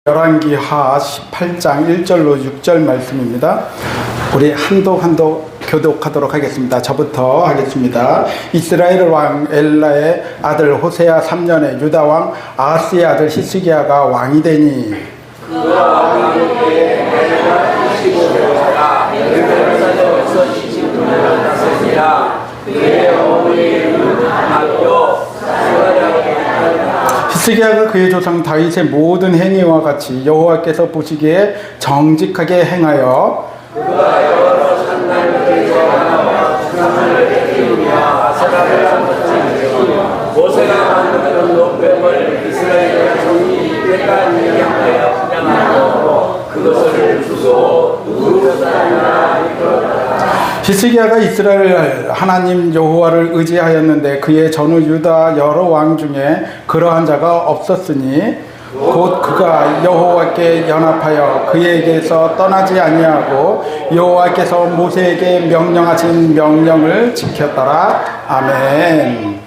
열왕기하 18장 1절로 6절 말씀입니다. 우리 한독 교독하도록 하겠습니다. 저부터 하겠습니다. 이스라엘 왕 엘라의 아들 호세아 3년에 유다 왕 아하스의 아들 히스기야가 왕이 되니 그가 왕이 되기에 내가 25세라 예루살렘에서 29년을 다스리라. 그의 어머니 학교 히스기야가 그의 조상 다윗의 모든 행위와 같이 여호와께서 보시기에 정직하게 행하여 그가 여러 산당을 제하여 주상을 베끼며 아세라를 삼았으니 모세가 만든 노뱀을 이스라엘 자손이 때가 양하여 분양하고 그것을 주소 누구 사람이나 이끌었다. 히스기야가 이스라엘 하나님 여호와를 의지하였는데 그의 전후 유다 여러 왕 중에 그러한 자가 없었으니 곧 그가 여호와께 연합하여 그에게서 떠나지 아니하고 여호와께서 모세에게 명령하신 명령을 지켰더라. 아멘.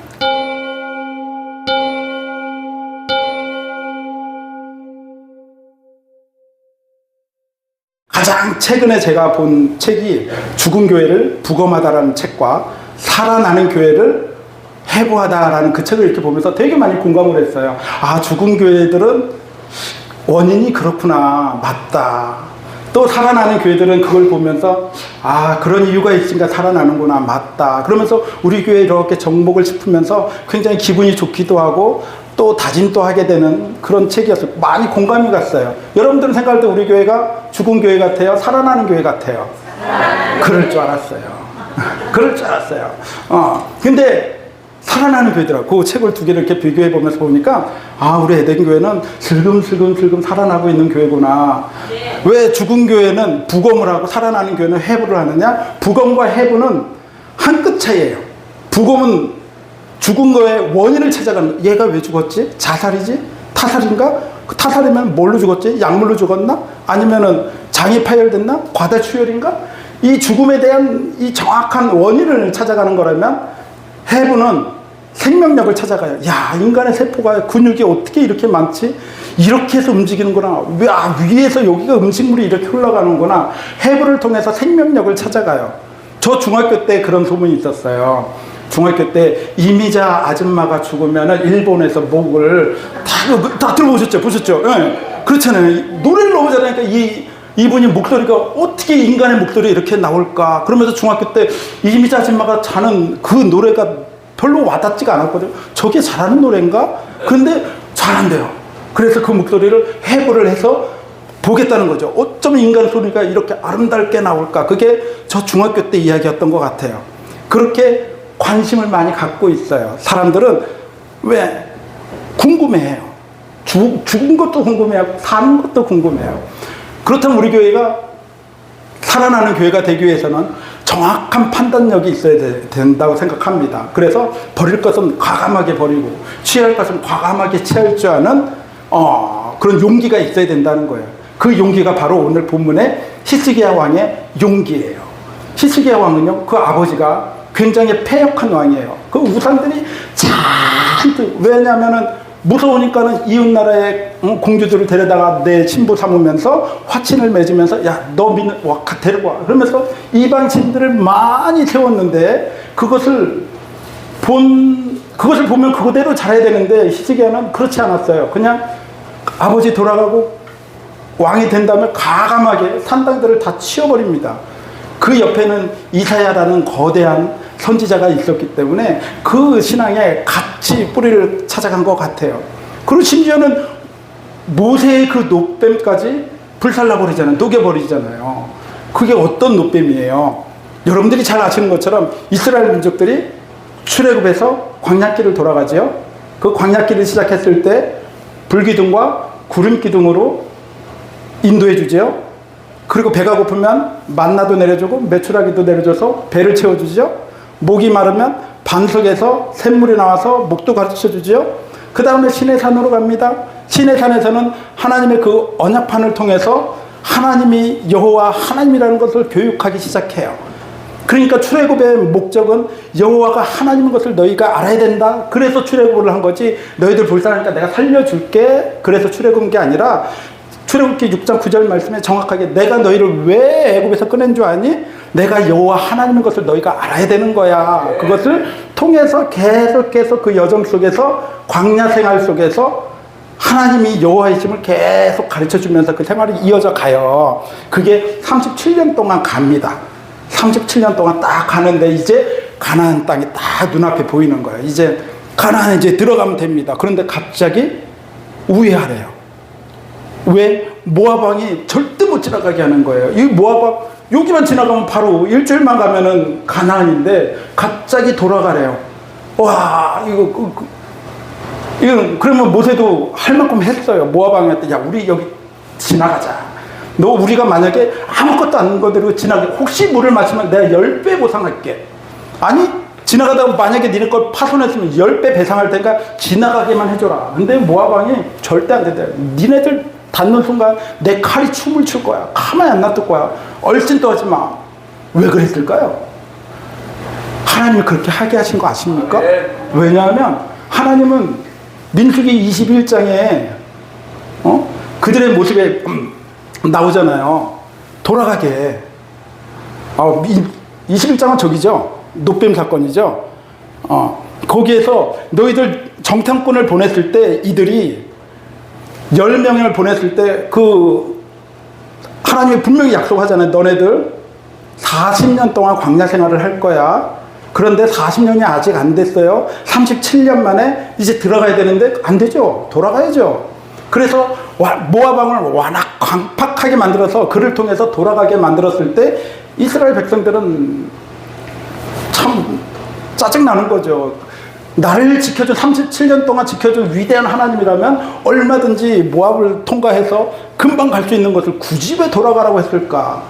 가장 최근에 제가 본 책이 죽은 교회를 부검하다라는 책과 살아나는 교회를 해부하다라는 그 책을 이렇게 보면서 되게 많이 공감을 했어요. 아, 죽은 교회들은 원인이 그렇구나, 맞다. 또 살아나는 교회들은 그걸 보면서 아, 그런 이유가 있으니까 살아나는구나, 맞다. 그러면서 우리 교회 이렇게 정복을 짚으면서 굉장히 기분이 좋기도 하고 또 다짐도 하게 되는 그런 책이었어요. 많이 공감이 갔어요. 여러분들은 생각할 때 우리 교회가 죽은 교회 같아요? 살아나는 교회 같아요? 그럴 줄 알았어요. 그럴 줄 알았어요. 근데 살아나는 교회더라고요. 그 책을 두 개를 이렇게 비교해 보면서 보니까 아, 우리 에덴 교회는 슬금슬금 살아나고 있는 교회구나. 왜 죽은 교회는 부검을 하고 살아나는 교회는 해부를 하느냐? 부검과 해부는 한 끗 차이예요. 부검은 죽은 거에 원인을 찾아가는 거예요. 얘가 왜 죽었지? 자살이지? 타살인가? 타살이면 뭘로 죽었지? 약물로 죽었나? 아니면은 장이 파열됐나? 과다출혈인가? 이 죽음에 대한 이 정확한 원인을 찾아가는 거라면 해부는 생명력을 찾아가요. 야, 인간의 세포가 근육이 어떻게 이렇게 많지? 이렇게 해서 움직이는구나. 위에서 여기가 음식물이 이렇게 흘러가는구나. 해부를 통해서 생명력을 찾아가요. 저 중학교 때 그런 소문이 있었어요. 중학교 때 이미자 아줌마가 죽으면 일본에서 목을 다 들어보셨죠? 보셨죠? 네. 그렇잖아요. 노래를 너무 잘하니까 이분이 목소리가 어떻게 인간의 목소리 이렇게 나올까? 그러면서 중학교 때 이미자 아줌마가 자는 그 노래가 별로 와닿지가 않았거든요. 저게 잘하는 노래인가? 근데 잘한대요. 그래서 그 목소리를 해부를 해서 보겠다는 거죠. 어쩌면 인간 소리가 이렇게 아름답게 나올까? 그게 저 중학교 때 이야기였던 것 같아요. 그렇게 관심을 많이 갖고 있어요. 사람들은 왜 궁금해해요. 죽은 것도 궁금해하고 사는 것도 궁금해요. 그렇다면 우리 교회가 살아나는 교회가 되기 위해서는 정확한 판단력이 있어야 된다고 생각합니다. 그래서 버릴 것은 과감하게 버리고 취할 것은 과감하게 취할 줄 아는 그런 용기가 있어야 된다는 거예요. 그 용기가 바로 오늘 본문의 히스기야 왕의 용기예요. 히스기야 왕은요, 그 아버지가 굉장히 패역한 왕이에요. 그 우상들이 잔뜩, 왜냐면은 무서우니까는 이웃나라의 공주들을 데려다가 내 신부 삼으면서 화친을 맺으면서 야, 너 데리고 와. 그러면서 이방신들을 많이 세웠는데 그것을 보면 그거대로 잘해야 되는데 히스기야는 그렇지 않았어요. 그냥 아버지 돌아가고 왕이 된 다음에 과감하게 산당들을 다 치워버립니다. 그 옆에는 이사야라는 거대한 선지자가 있었기 때문에 그 신앙에 같이 뿌리를 찾아간 것 같아요. 그리고 심지어는 모세의 그 노뱀까지 불살라버리잖아요. 녹여버리잖아요. 그게 어떤 노뱀이에요? 여러분들이 잘 아시는 것처럼 이스라엘 민족들이 출애굽해서 광야길을 돌아가지요. 그 광야길을 시작했을 때 불기둥과 구름기둥으로 인도해 주지요. 그리고 배가 고프면 만나도 내려주고 메추라기도 내려줘서 배를 채워주죠. 목이 마르면 반석에서 샘물이 나와서 목도 가르쳐 주지요. 그 다음에 시내산으로 갑니다. 시내산에서는 하나님의 그 언약판을 통해서 하나님이 여호와 하나님이라는 것을 교육하기 시작해요. 그러니까 출애굽의 목적은 여호와가 하나님인 것을 너희가 알아야 된다. 그래서 출애굽을 한 거지. 너희들 불쌍하니까 내가 살려줄게. 그래서 출애굽한 게 아니라 출애굽기 6장 9절 말씀에 정확하게 내가 너희를 왜 애굽에서 꺼낸 줄 아니? 내가 여호와 하나님인 것을 너희가 알아야 되는 거야. 그것을 통해서 계속해서 그 여정 속에서 광야 생활 속에서 하나님이 여호와이심을 계속 가르쳐주면서 그 생활이 이어져 가요. 그게 37년 동안 갑니다. 37년 동안 딱 가는데 이제 가나안 땅이 딱 눈앞에 보이는 거예요. 이제 가나안에 이제 들어가면 됩니다. 그런데 갑자기 우회하래요. 왜? 모압 왕이 절대 못 지나가게 하는 거예요. 이 모압 왕 여기만 지나가면 바로 일주일만 가면은 가나안인데 갑자기 돌아가래요. 와, 이거 그러면 모세도 할 만큼 했어요. 모압 왕한테 야, 우리 여기 지나가자. 너 우리가 만약에 아무것도 안 거대로 지나게 혹시 물을 마시면 내가 10배 보상할게. 아니 지나가다가 만약에 니네 걸 파손했으면 10배 배상할 테니까 지나가게만 해줘라. 근데 모압 왕이 절대 안 된다. 니네들 닿는 순간 내 칼이 춤을 출 거야. 가만히 안 놔둘 거야. 얼씬도 하지 마. 왜 그랬을까요? 하나님이 그렇게 하게 하신 거 아십니까? 왜냐하면 하나님은 민수기 21장에 그들의 모습에 나오잖아요. 돌아가게. 21장은 저기죠. 노뱀 사건이죠. 거기에서 너희들 정탐꾼을 보냈을 때 이들이 10명을 보냈을 때 그 하나님이 분명히 약속하잖아요. 너네들 40년 동안 광야 생활을 할 거야. 그런데 40년이 아직 안 됐어요. 37년 만에 이제 들어가야 되는데 안 되죠. 돌아가야죠. 그래서 모압 왕을 워낙 강팍하게 만들어서 그를 통해서 돌아가게 만들었을 때 이스라엘 백성들은 참 짜증나는 거죠. 나를 지켜준 37년 동안 지켜준 위대한 하나님이라면 얼마든지 모압을 통과해서 금방 갈 수 있는 것을 굳이 왜 돌아가라고 했을까?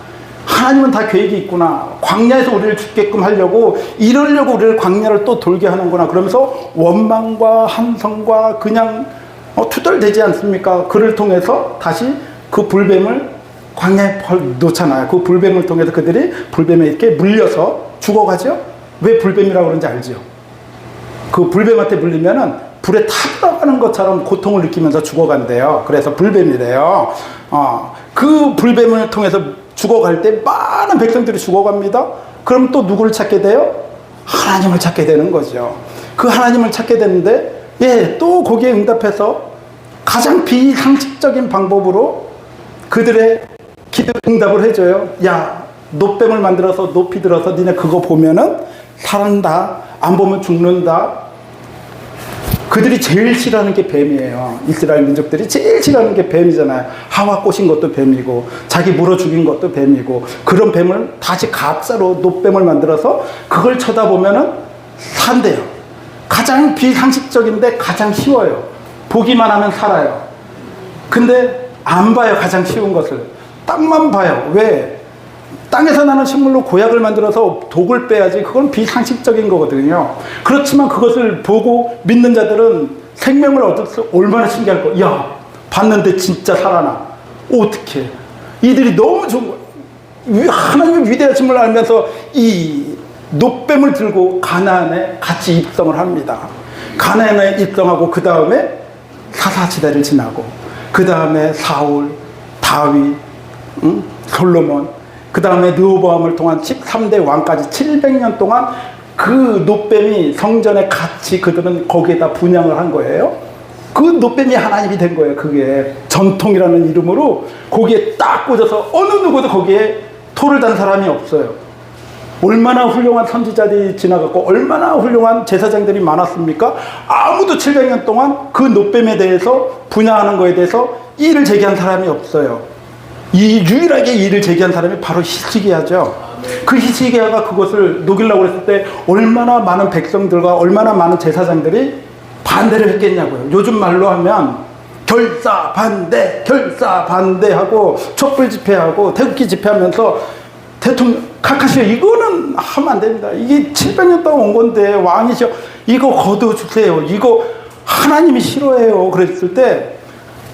하나님은 다 계획이 있구나. 광야에서 우리를 죽게끔 하려고 이러려고 우리를 광야를 또 돌게 하는구나. 그러면서 원망과 함성과 그냥 투덜대지 않습니까? 그를 통해서 다시 그 불뱀을 광야에 놓잖아요. 그 불뱀을 통해서 그들이 불뱀에 이렇게 물려서 죽어가죠. 왜 불뱀이라고 그런지 알죠? 그 불뱀한테 물리면은 불에 타들어가는 것처럼 고통을 느끼면서 죽어간대요. 그래서 불뱀이래요. 그 불뱀을 통해서 죽어갈 때 많은 백성들이 죽어갑니다. 그럼 또 누구를 찾게 돼요? 하나님을 찾게 되는 거죠. 그 하나님을 찾게 되는데, 또 거기에 응답해서 가장 비상식적인 방법으로 그들의 응답을 해줘요. 야, 노뱀을 만들어서 높이 들어서 니네 그거 보면은 살한다. 안 보면 죽는다. 그들이 제일 싫어하는 게 뱀이에요. 이스라엘 민족들이 제일 싫어하는 게 뱀이잖아요. 하와 꼬신 것도 뱀이고 자기 물어 죽인 것도 뱀이고 그런 뱀을 다시 가짜로 노뱀을 만들어서 그걸 쳐다보면은 산대요. 가장 비상식적인데 가장 쉬워요. 보기만 하면 살아요. 근데 안 봐요. 가장 쉬운 것을. 땅만 봐요. 왜? 땅에서 나는 식물로 고약을 만들어서 독을 빼야지. 그건 비상식적인 거거든요. 그렇지만 그것을 보고 믿는 자들은 생명을 얻어서 얼마나 신기할 거. 야, 봤는데 진짜 살아나. 어떻게? 이들이 너무 좋은 거예요. 하나님의 위대하심을 알면서 이 노뱀을 들고 가나안에 같이 입성을 합니다. 가나안에 입성하고 그 다음에 사사시대를 지나고 그 다음에 사울, 다윗, 솔로몬, 그 다음에 르호보암을 통한 13대 왕까지 700년 동안 그 노뱀이 성전에 같이 그들은 거기에다 분양을 한 거예요. 그 노뱀이 하나님이 된 거예요. 그게 전통이라는 이름으로 거기에 딱 꽂아서 어느 누구도 거기에 토를 단 사람이 없어요. 얼마나 훌륭한 선지자들이 지나갔고 얼마나 훌륭한 제사장들이 많았습니까? 아무도 700년 동안 그 노뱀에 대해서 분양하는 거에 대해서 이의를 제기한 사람이 없어요. 유일하게 이의를 제기한 사람이 바로 히스기야죠. 그 히스기야가 그것을 녹이려고 했을 때 얼마나 많은 백성들과 얼마나 많은 제사장들이 반대를 했겠냐고요. 요즘 말로 하면 결사 반대하고 촛불 집회하고 태극기 집회하면서 대통령 카카시오 이거는 하면 안 됩니다. 이게 700년 동안 온 건데 왕이셔. 이거 거둬주세요. 이거 하나님이 싫어해요. 그랬을 때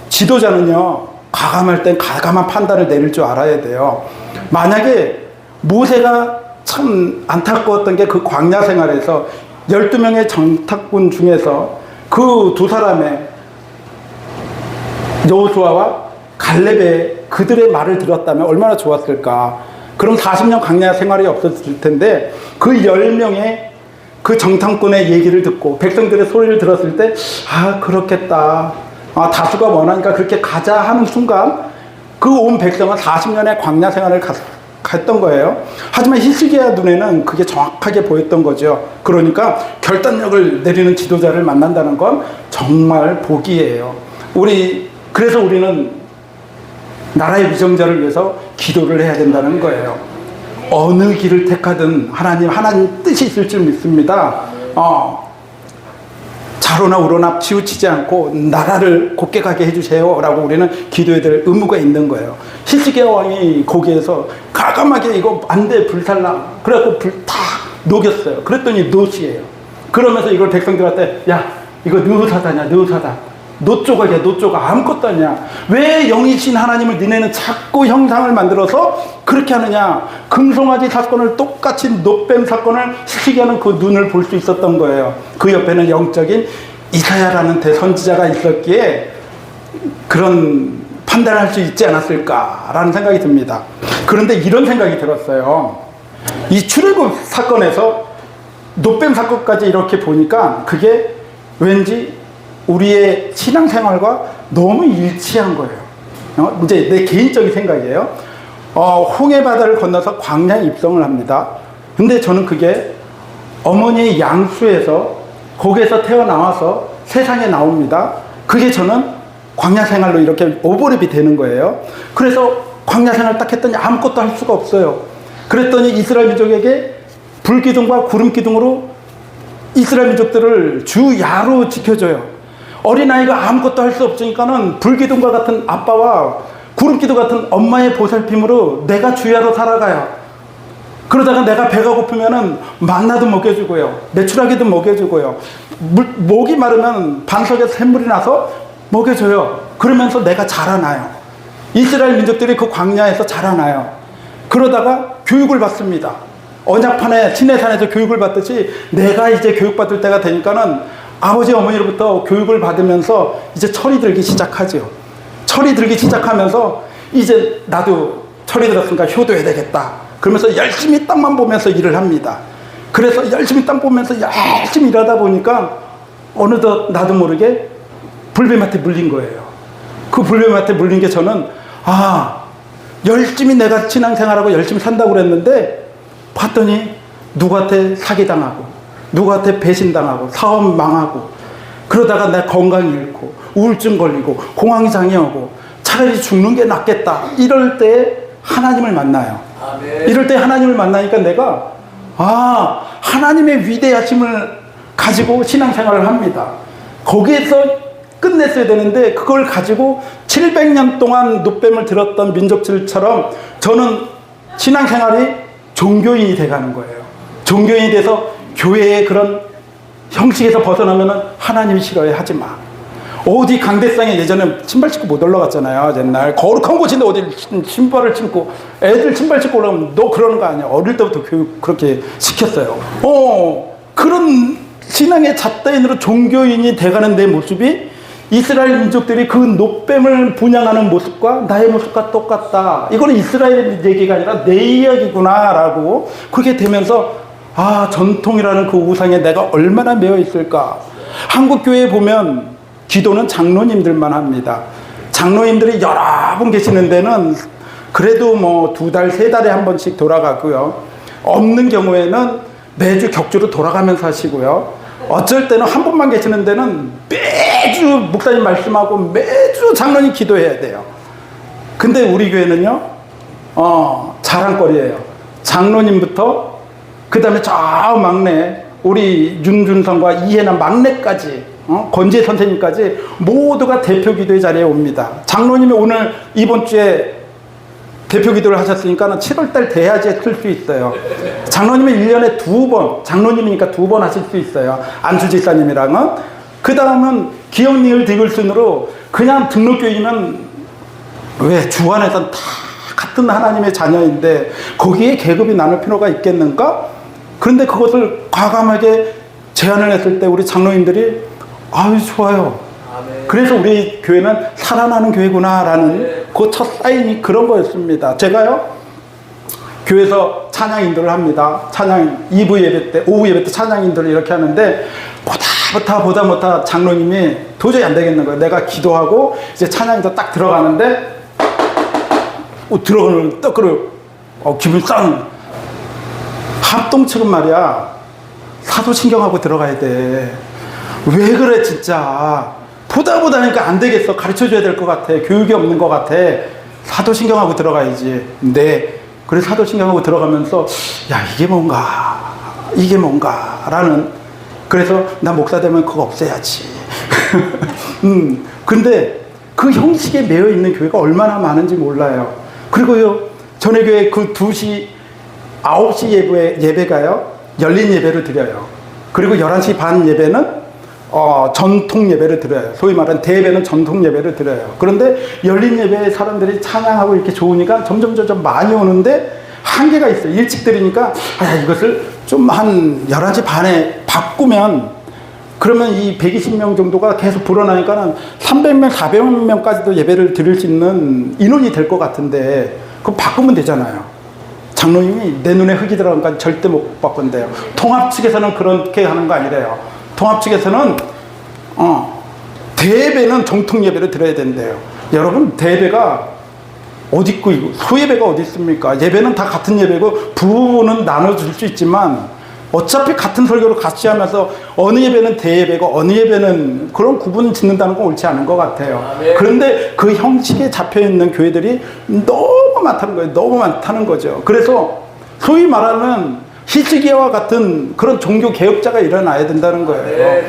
지도자는요. 가감할 땐 가감한 판단을 내릴 줄 알아야 돼요. 만약에 모세가 참 안타까웠던 게 그 광야 생활에서 12명의 정탐꾼 중에서 그 두 사람의 여호수아와 갈렙의 그들의 말을 들었다면 얼마나 좋았을까. 그럼 40년 광야 생활이 없었을 텐데 그 10명의 그 정탐꾼의 얘기를 듣고 백성들의 소리를 들었을 때 아 그렇겠다. 아 다수가 원하니까 그렇게 가자 하는 순간 그 온 백성은 40년의 광야 생활을 갔던 거예요. 하지만 히스기야 눈에는 그게 정확하게 보였던 거죠. 그러니까 결단력을 내리는 지도자를 만난다는 건 정말 복이에요. 그래서 우리는 나라의 위정자를 위해서 기도를 해야 된다는 거예요. 어느 길을 택하든 하나님 뜻이 있을 줄 믿습니다. 좌로나 우로나 치우치지 않고 나라를 곧게 가게 해주세요 라고 우리는 기도해야 될 의무가 있는 거예요. 히스기야 왕이 거기에서 과감하게 이거 안 돼 불살라 그래갖고 불 다 녹였어요. 그랬더니 노시예요. 그러면서 이걸 백성들한테 야 이거 느사다냐 느사다 노 조각이야 노 조각 아무것도 아니야. 왜 영이신 하나님을 니네는 자꾸 형상을 만들어서 그렇게 하느냐. 금송아지 사건을 똑같이 노뱀 사건을 히스기야는 그 눈을 볼 수 있었던 거예요. 그 옆에는 영적인 이사야라는 대선지자가 있었기에 그런 판단할 수 있지 않았을까라는 생각이 듭니다. 그런데 이런 생각이 들었어요. 이 출애굽 사건에서 노뱀 사건까지 이렇게 보니까 그게 왠지 우리의 신앙생활과 너무 일치한 거예요. 이제 내 개인적인 생각이에요. 홍해 바다를 건너서 광야에 입성을 합니다. 근데 저는 그게 어머니의 양수에서 거기에서 태어나와서 세상에 나옵니다. 그게 저는 광야 생활로 이렇게 오버랩이 되는 거예요. 그래서 광야 생활 딱 했더니 아무것도 할 수가 없어요. 그랬더니 이스라엘 민족에게 불기둥과 구름기둥으로 이스라엘 민족들을 주야로 지켜줘요. 어린아이가 아무것도 할 수 없으니까는 불기둥과 같은 아빠와 구름기둥 같은 엄마의 보살핌으로 내가 주야로 살아가요. 그러다가 내가 배가 고프면은 만나도 먹여주고요. 메추라기도 먹여주고요. 목이 마르면 반석에 샘물이 나서 먹여줘요. 그러면서 내가 자라나요. 이스라엘 민족들이 그 광야에서 자라나요. 그러다가 교육을 받습니다. 언약판에 시내산에서 교육을 받듯이 내가 이제 교육받을 때가 되니까는 아버지 어머니로부터 교육을 받으면서 이제 철이 들기 시작하죠. 철이 들기 시작하면서 이제 나도 철이 들었으니까 효도해야 되겠다. 그러면서 열심히 땅만 보면서 일을 합니다. 그래서 열심히 땅 보면서 열심히 일하다 보니까 어느덧 나도 모르게 불뱀한테 물린 거예요. 그 불뱀한테 물린 게 저는 열심히 내가 신앙생활하고 열심히 산다고 그랬는데 봤더니 누구한테 사기당하고 누구한테 배신당하고 사업 망하고 그러다가 내 건강 잃고 우울증 걸리고 공황 장애하고 차라리 죽는 게 낫겠다. 이럴 때 하나님을 만나요. 아멘. 이럴 때 하나님을 만나니까 내가 하나님의 위대하심을 가지고 신앙생활을 합니다. 거기에서 끝냈어야 되는데 그걸 가지고 700년 동안 노뱀을 들었던 민족들처럼 저는 신앙생활이 종교인이 돼가는 거예요. 종교인이 돼서 교회의 그런 형식에서 벗어나면은 하나님이 싫어해. 하지 마. 어디 강대상에 예전에 신발 신고 못 올라갔잖아요. 옛날 거룩한 곳인데 어디 신발을 신고 애들 신발 신고 올라가면 너 그러는 거 아니야. 어릴 때부터 교육 그렇게 시켰어요. 그런 신앙의 잡다인으로 종교인이 돼가는 내 모습이 이스라엘 민족들이 그 노뱀을 분양하는 모습과 나의 모습과 똑같다. 이거는 이스라엘 얘기가 아니라 내 이야기구나 라고 그렇게 되면서 전통이라는 그 우상에 내가 얼마나 매여 있을까. 한국교회에 보면 기도는 장로님들만 합니다. 장로님들이 여러 분 계시는 데는 그래도 뭐 2달, 3달에 한 번씩 돌아가고요. 없는 경우에는 매주 격주로 돌아가면서 하시고요. 어쩔 때는 한 분만 계시는 데는 매주 목사님 말씀하고 매주 장로님 기도해야 돼요. 근데 우리 교회는요, 자랑거리예요. 장로님부터 그 다음에 저 막내 우리 윤준성과 이해나 막내까지 권재 선생님까지 모두가 대표 기도의 자리에 옵니다. 장로님이 오늘 이번 주에 대표 기도를 하셨으니까 7월달 돼야지 쓸 수 있어요. 장로님은 1년에 2번, 장로님이니까 2번 하실 수 있어요. 안수지사님이랑은. 그 다음은 기억니을 디글순으로 그냥 등록교인이면 왜 주안에선 다 같은 하나님의 자녀인데 거기에 계급이 나눌 필요가 있겠는가? 그런데 그것을 과감하게 제안을 했을 때 우리 장로님들이 좋아요. 그래서 우리 교회는 살아나는 교회구나라는 그 첫 사인이 그런 거였습니다. 제가요, 교회에서 찬양 인도를 합니다. 찬양 2부 예배 때, 오후 예배 때 찬양 인도를 이렇게 하는데, 보다 못하 장로님이 도저히 안 되겠는 거예요. 내가 기도하고 이제 찬양 인도 딱 들어가는데, 들어가는 딱 그래요. 기분 쌍. 합동 측은 말이야, 사도신경하고 들어가야 돼. 왜 그래 진짜. 보다 하니까 안 되겠어. 가르쳐줘야 될 것 같아. 교육이 없는 것 같아. 사도신경하고 들어가야지. 네. 그래서 사도신경하고 들어가면서 야, 이게 뭔가 라는, 그래서 나 목사 되면 그거 없애야지. 근데 그 형식에 매여 있는 교회가 얼마나 많은지 몰라요. 그리고요, 전에 교회 그 2시 9시 예배가요, 열린 예배를 드려요. 그리고 11시 반 예배는 전통 예배를 드려요. 소위 말하는 대예배는 전통 예배를 드려요. 그런데 열린 예배에 사람들이 찬양하고 이렇게 좋으니까 점점 많이 오는데 한계가 있어요. 일찍 드리니까 이것을 좀 한 11시 반에 바꾸면, 그러면 이 120명 정도가 계속 불어나니까는 300명, 400명까지도 예배를 드릴 수 있는 인원이 될 것 같은데, 그거 바꾸면 되잖아요. 장로님이 내 눈에 흙이 들어가니까 절대 못 바꾼대요. 통합 측에서는 그렇게 하는 거 아니래요. 통합 측에서는 대예배는 정통 예배를 드려야 된대요. 여러분, 대예배가 어디 있고 소예배가 어디 있습니까? 예배는 다 같은 예배고 부는 나눠줄 수 있지만 어차피 같은 설교를 같이 하면서 어느 예배는 대예배고 어느 예배는, 그런 구분 짓는다는 건 옳지 않은 것 같아요. 그런데 그 형식에 잡혀있는 교회들이 너무 많다는 거예요. 너무 많다는 거죠. 그래서 소위 말하는 히스기야와 같은 그런 종교 개혁자가 일어나야 된다는 거예요.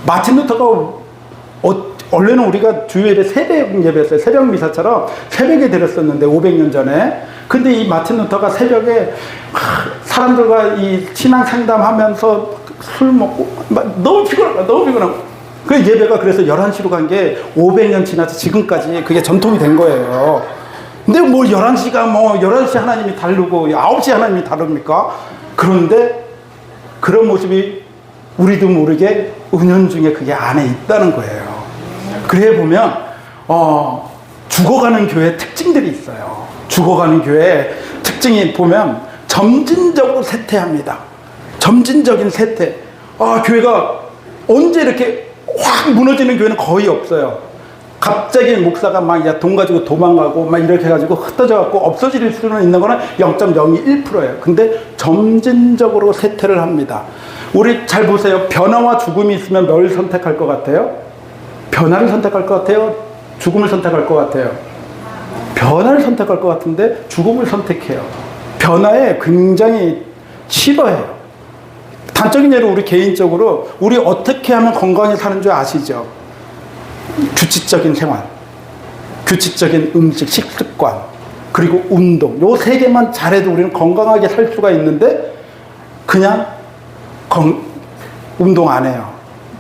마틴 루터가 원래는 우리가 주요 예배 새벽 예배였어요. 새벽 미사처럼 새벽에 드렸었는데 500년 전에. 근데 이 마틴 루터가 새벽에 사람들과 이 신앙 상담하면서 술 먹고 너무 피곤하고 그 예배가 그래서 11시로 간 게 500년 지나서 지금까지 그게 전통이 된 거예요. 근데 뭐 11시 하나님이 다르고 9시 하나님이 다릅니까? 그런데 그런 모습이 우리도 모르게 은연중에 그게 안에 있다는 거예요. 그래 보면 죽어가는 교회 특징들이 있어요. 죽어가는 교회 특징이 보면 점진적으로 쇠퇴합니다. 점진적인 쇠퇴. 교회가 언제 이렇게 확 무너지는 교회는 거의 없어요. 갑자기 목사가 막 돈 가지고 도망가고 막 이렇게 해가지고 흩어져 갖고 없어질 수는 있는 거는 0.01%예요. 근데 점진적으로 쇠퇴를 합니다. 우리 잘 보세요. 변화와 죽음이 있으면 뭘 선택할 것 같아요? 변화를 선택할 것 같아요? 죽음을 선택할 것 같아요? 변화를 선택할 것 같은데 죽음을 선택해요. 변화에 굉장히 싫어해요. 단적인 예로 우리 개인적으로 우리 어떻게 하면 건강히 사는 줄 아시죠? 규칙적인 생활, 규칙적인 음식, 식습관, 그리고 운동. 요 3개만 잘해도 우리는 건강하게 살 수가 있는데 그냥 운동 안 해요.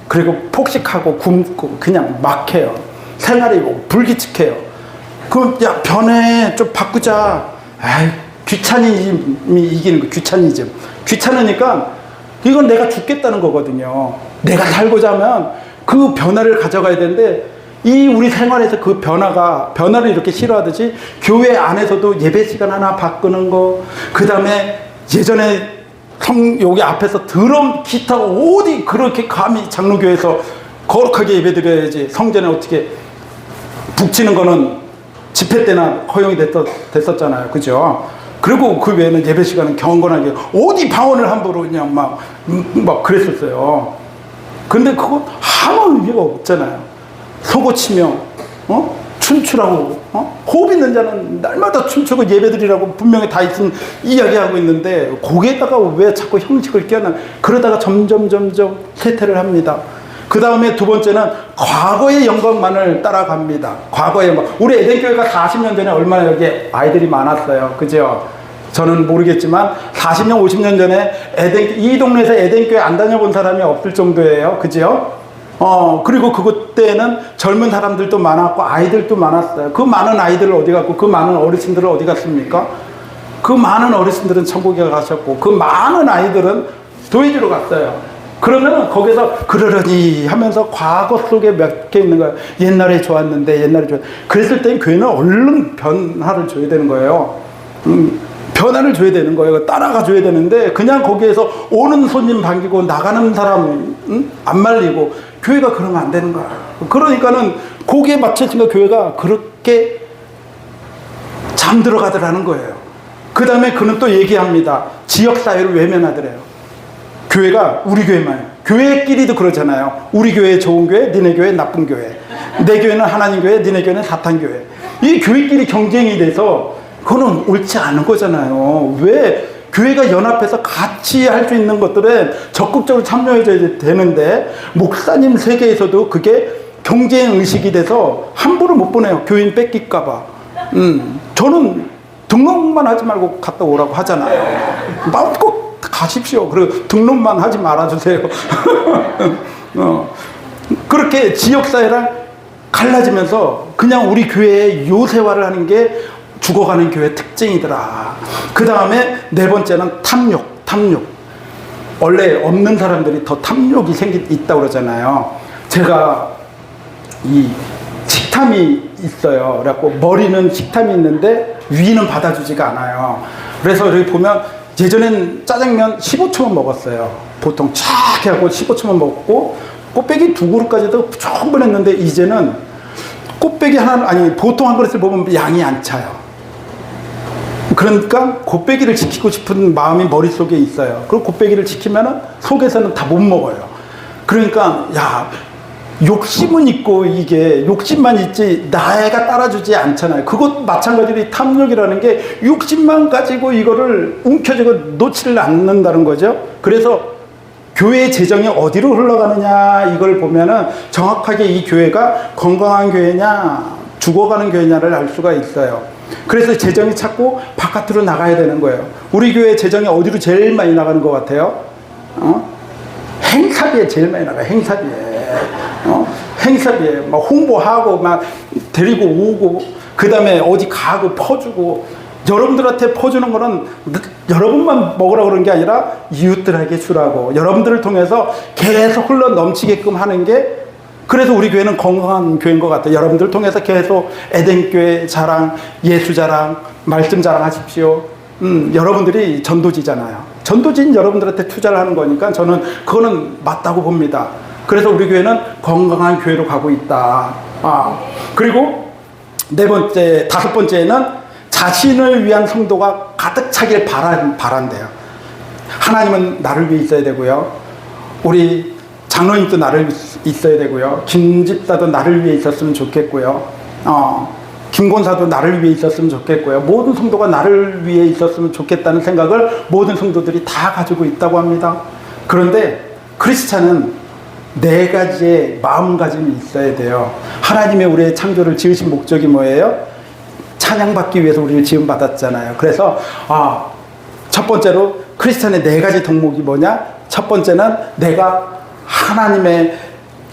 그리고 폭식하고 굶고 그냥 막 해요. 생활이 불규칙해요. 그럼 야, 변해, 좀 바꾸자. 귀차니즘이 이기는 거. 귀찮으니까 이건 내가 죽겠다는 거거든요. 내가 살고자 하면 그 변화를 가져가야 되는데, 이 우리 생활에서 그 변화를 이렇게 싫어하듯이 교회 안에서도 예배 시간 하나 바꾸는 거, 그 다음에 예전에 여기 앞에서 드럼, 기타 어디 그렇게 감히 장로교회에서 거룩하게 예배 드려야지, 성전에 어떻게 북치는 거는 집회 때나 허용이 됐었잖아요. 그죠? 그리고 그 외에는 예배 시간은 경건하게 어디 방언을 함부로 그냥 막 그랬었어요. 근데 그거 아무 의미가 없잖아요. 속옷치며 춤추라고, 호흡 있는 자는 날마다 춤추고 예배드리라고 분명히 다 이야기하고 있는데, 거기에다가 왜 자꾸 형식을 끼얹나. 그러다가 점점 쇠퇴를 합니다. 그 다음에 두 번째는 과거의 영광만을 따라갑니다. 과거의 영광. 우리 에덴교회가 40년 전에 얼마나 여기 아이들이 많았어요. 그죠? 저는 모르겠지만 40년, 50년 전에 이 동네에서 에덴교회 안 다녀본 사람이 없을 정도예요. 그죠? 그리고 그때는 젊은 사람들도 많았고 아이들도 많았어요. 그 많은 아이들을 어디 갔고, 그 많은 어르신들은 어디 갔습니까? 그 많은 어르신들은 천국에 가셨고, 그 많은 아이들은 도회지로 갔어요. 그러면 거기서 그러려니 하면서 과거 속에 몇 개 있는 거예요. 옛날에 좋았는데, 옛날에 좋았. 그랬을 땐 교회는 얼른 변화를 줘야 되는 거예요. 변화를 줘야 되는 거예요. 따라가 줘야 되는데, 그냥 거기에서 오는 손님 반기고 나가는 사람 안 말리고, 교회가 그러면 안 되는 거야. 그러니까는 거기에 맞춰진 교회가 그렇게 잠들어가더라는 거예요. 그 다음에 그는 또 얘기합니다. 지역사회를 외면하더래요. 교회가 우리 교회만. 교회끼리도 그러잖아요. 우리 교회 좋은 교회, 니네 교회 나쁜 교회. 내 교회는 하나님 교회, 니네 교회는 사탄 교회. 이 교회끼리 경쟁이 돼서 그거는 옳지 않은 거잖아요. 왜 교회가 연합해서 같이 할 수 있는 것들은 적극적으로 참여해줘야 되는데, 목사님 세계에서도 그게 경쟁 의식이 돼서 함부로 못 보내요. 교인 뺏길까봐. 저는 등록만 하지 말고 갔다 오라고 하잖아요. 마음껏 가십시오. 그리고 등록만 하지 말아주세요. 그렇게 지역사회랑 갈라지면서 그냥 우리 교회의 요새화를 하는 게 죽어가는 교회 특징이더라. 그 다음에 네 번째는 탐욕. 원래 없는 사람들이 더 탐욕이 있다고 그러잖아요. 제가 이 식탐이 있어요. 그래갖고 머리는 식탐이 있는데 위는 받아주지가 않아요. 그래서 여기 보면 예전엔 짜장면 15초만 먹었어요. 보통 쫙 해갖고 15초만 먹고 꽃배기 2그릇까지도 충분했는데, 이제는 꽃배기 하나, 아니 보통 한 그릇을 먹으면 양이 안 차요. 그러니까 곱배기를 지키고 싶은 마음이 머릿속에 있어요. 그리고 곱배기를 지키면 속에서는 다 못 먹어요. 그러니까 욕심은 있고, 이게 욕심만 있지 나애가 따라주지 않잖아요. 그것 마찬가지로 이 탐욕이라는 게 욕심만 가지고 이거를 움켜쥐고 놓지를 않는다는 거죠. 그래서 교회의 재정이 어디로 흘러가느냐, 이걸 보면은 정확하게 이 교회가 건강한 교회냐 죽어가는 교회냐를 알 수가 있어요. 그래서 재정이 자꾸 바깥으로 나가야 되는 거예요. 우리 교회 재정이 어디로 제일 많이 나가는 것 같아요? 행사비에 제일 많이 나가요. 행사비에 막 홍보하고 막 데리고 오고, 그 다음에 어디 가고 퍼주고. 여러분들한테 퍼주는 거는 여러분만 먹으라고 그런 게 아니라 이웃들에게 주라고, 여러분들을 통해서 계속 흘러 넘치게끔 하는 게, 그래서 우리 교회는 건강한 교회인 것 같아요. 여러분들을 통해서 계속 에덴교회 자랑, 예수 자랑, 말씀 자랑하십시오. 여러분들이 전도지잖아요. 전도지인 여러분들한테 투자를 하는 거니까 저는 그거는 맞다고 봅니다. 그래서 우리 교회는 건강한 교회로 가고 있다. 그리고 다섯 번째는 자신을 위한 성도가 가득 차길 바란대요. 하나님은 나를 위해 있어야 되고요. 우리 장로님도 나를 있어야 되고요. 김집사도 나를 위해 있었으면 좋겠고요. 김권사도 나를 위해 있었으면 좋겠고요. 모든 성도가 나를 위해 있었으면 좋겠다는 생각을 모든 성도들이 다 가지고 있다고 합니다. 그런데 크리스찬은 4가지의 마음가짐이 있어야 돼요. 하나님의 우리의 창조를 지으신 목적이 뭐예요? 찬양받기 위해서 우리를 지음받았잖아요. 그래서 첫 번째로 크리스찬의 4가지 덕목이 뭐냐? 첫 번째는 내가 하나님의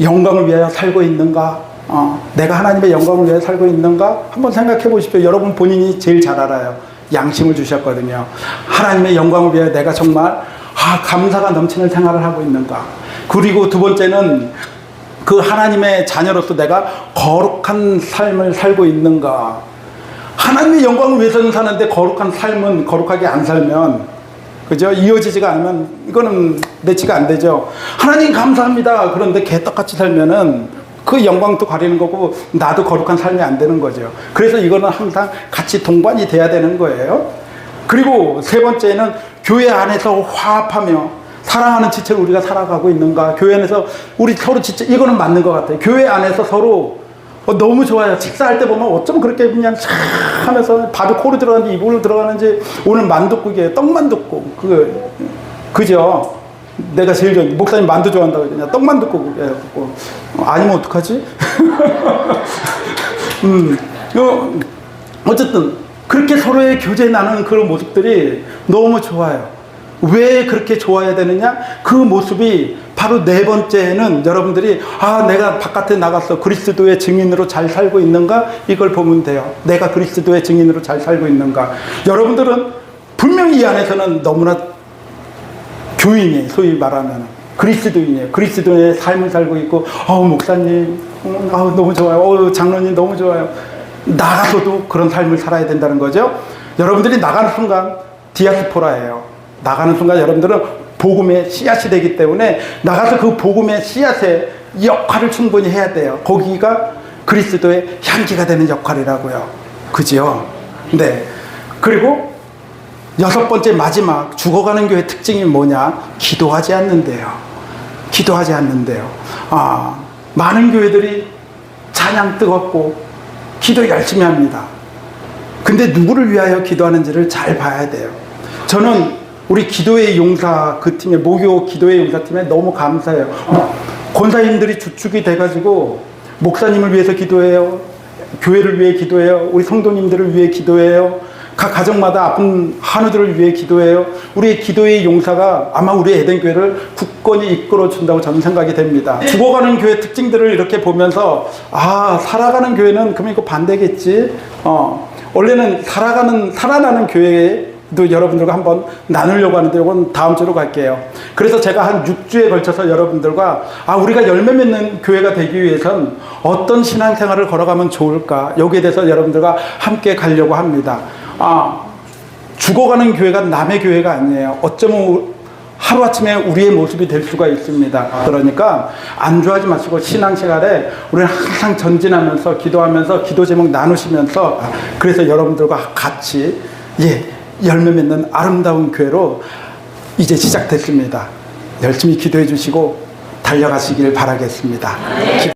영광을 위하여 살고 있는가? 내가 하나님의 영광을 위하여 살고 있는가? 한번 생각해 보십시오. 여러분 본인이 제일 잘 알아요. 양심을 주셨거든요. 하나님의 영광을 위하여 내가 정말 감사가 넘치는 생활을 하고 있는가? 그리고 두 번째는 그 하나님의 자녀로서 내가 거룩한 삶을 살고 있는가? 하나님의 영광을 위해서는 사는데 거룩한 삶은 거룩하게 안 살면, 그죠? 이어지지가 않으면 이거는 매치가 안 되죠. 하나님 감사합니다. 그런데 개떡같이 살면은 그 영광도 가리는 거고 나도 거룩한 삶이 안 되는 거죠. 그래서 이거는 항상 같이 동반이 돼야 되는 거예요. 그리고 세 번째는 교회 안에서 화합하며 사랑하는 지체로 우리가 살아가고 있는가? 교회 안에서 우리 서로 지체, 이거는 맞는 것 같아요. 교회 안에서 서로 너무 좋아요. 식사할 때 보면 어쩜 그렇게 그냥 참 하면서 밥이 코로 들어가는지 입으로 들어가는지. 오늘 만둣국이에요. 떡만둣국. 그죠? 내가 제일 좋아하는, 목사님 만두 좋아한다고 그러냐. 떡만둣국 해갖고. 아니면 어떡하지? 어쨌든 그렇게 서로의 교제 나누는 그런 모습들이 너무 좋아요. 왜 그렇게 좋아야 되느냐? 그 모습이 바로 네 번째는 여러분들이 내가 바깥에 나가서 그리스도의 증인으로 잘 살고 있는가? 이걸 보면 돼요. 내가 그리스도의 증인으로 잘 살고 있는가? 여러분들은 분명히 이 안에서는 너무나 교인이, 소위 말하면 그리스도인이에요. 그리스도인의 삶을 살고 있고, 목사님, 너무 좋아요. 장로님 너무 좋아요. 나가서도 그런 삶을 살아야 된다는 거죠. 여러분들이 나가는 순간 디아스포라예요. 나가는 순간 여러분들은 복음의 씨앗이 되기 때문에 나가서 그 복음의 씨앗의 역할을 충분히 해야 돼요. 거기가 그리스도의 향기가 되는 역할이라고요. 그죠? 네. 그리고 6번째 마지막 죽어가는 교회 특징이 뭐냐? 기도하지 않는데요. 기도하지 않는데요. 많은 교회들이 찬양 뜨겁고 기도 열심히 합니다. 근데 누구를 위하여 기도하는지를 잘 봐야 돼요. 저는 우리 기도의 용사 그 팀에, 모교 기도의 용사팀에 너무 감사해요. 권사님들이 주축이 돼가지고 목사님을 위해서 기도해요. 교회를 위해 기도해요. 우리 성도님들을 위해 기도해요. 각 가정마다 아픈 한우들을 위해 기도해요. 우리의 기도의 용사가 아마 우리 에덴교회를 굳건히 이끌어준다고 저는 생각이 됩니다. 죽어가는 교회 특징들을 이렇게 보면서 살아가는 교회는 그럼 이거 반대겠지. 원래는 살아나는 교회도 여러분들과 한번 나누려고 하는데 이건 다음 주로 갈게요. 그래서 제가 한 6주에 걸쳐서 여러분들과 우리가 열매 맺는 교회가 되기 위해선 어떤 신앙생활을 걸어가면 좋을까, 여기에 대해서 여러분들과 함께 가려고 합니다. 죽어가는 교회가 남의 교회가 아니에요. 어쩌면 하루아침에 우리의 모습이 될 수가 있습니다. 그러니까 안주하지 마시고 신앙생활에 우리는 항상 전진하면서 기도하면서 기도 제목 나누시면서, 그래서 여러분들과 같이 열매 맺는 아름다운 교회로 이제 시작됐습니다. 열심히 기도해 주시고 달려가시길 바라겠습니다. 기도